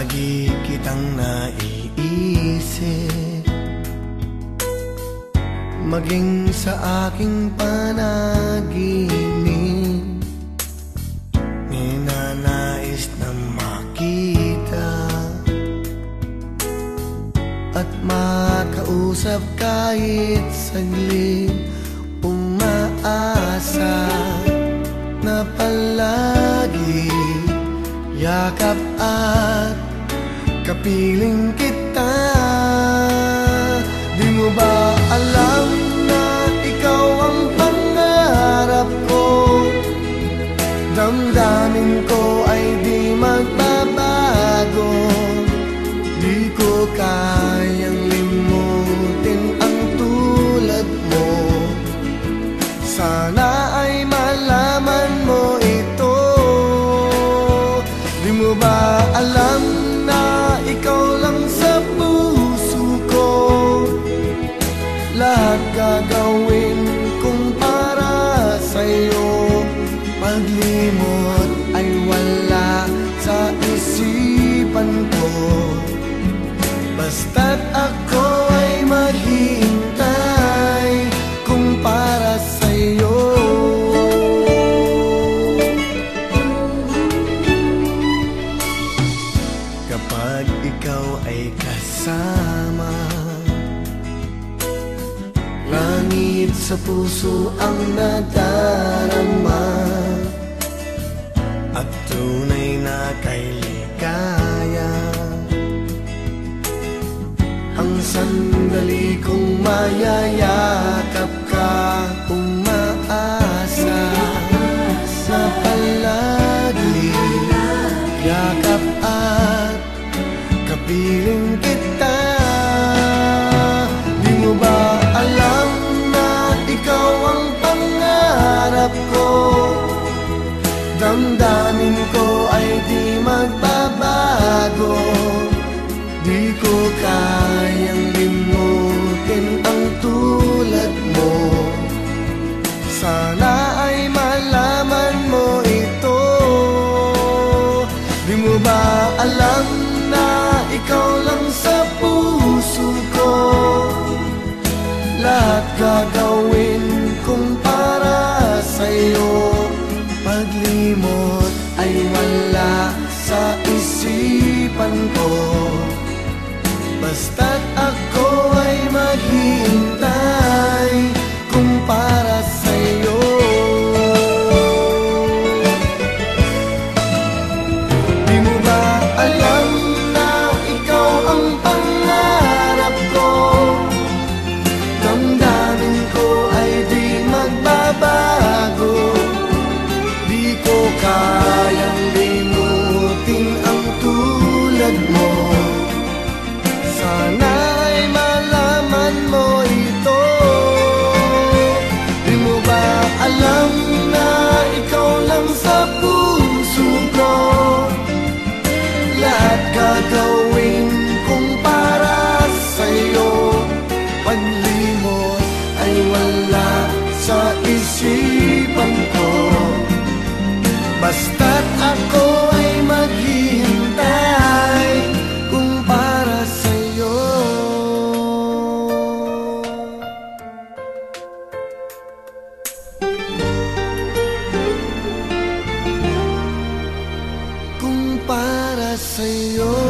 Lagi kitang naiisip, maging sa aking panaginip. Ninanais na makita at makausap kahit saglit. Umaasa na palagi yakap at kapiling kita. Di mo ba alam na ikaw ang pangarap ko? Damdamin ko ay di magbabago. Di ko kayang limutin ang tulad mo. Sana ay malaman mo ito. Di mo ba alam na ikaw lang sa puso ko? Lahat gagawin kong para sa'yo. Paglimot ay wala sa isipan ko. Basta't ako ay maghihintay kung para sa'yo. Kapag ikaw ay kasama, langit sa puso ang nadarama, at tunay na kay ligaya. Ang sandali kong mayayakap ka, umaasa na palagi yakap at kapiling kita. Di mo ba alam na ikaw ang pangarap ko? Damdamin ko ay di magbabago. Di ko kayang limutin ang tulad mo. Sana ay malaman mo ito. Di mo ba alam na ikaw lang sa puso ko? Lahat gagawin kong para sa'yo. Paglimot ay wala sa isipan ko. Basta't ako ay maghihintay kung para sa'yo. Di mo ba alam na ikaw ang pangarap ko? Damdamin ko ay di magbabago. Di ko kayang limutin ang tulad mo. Sana ay malaman mo ito. Di mo ba alam na ikaw lang sa puso ko? Lahat gagawin kong para sa'yo. Paglimot ay wala sa isipan ko. Basta't ako ay maghihintay kung para sa'yo. Kung para sa'yo.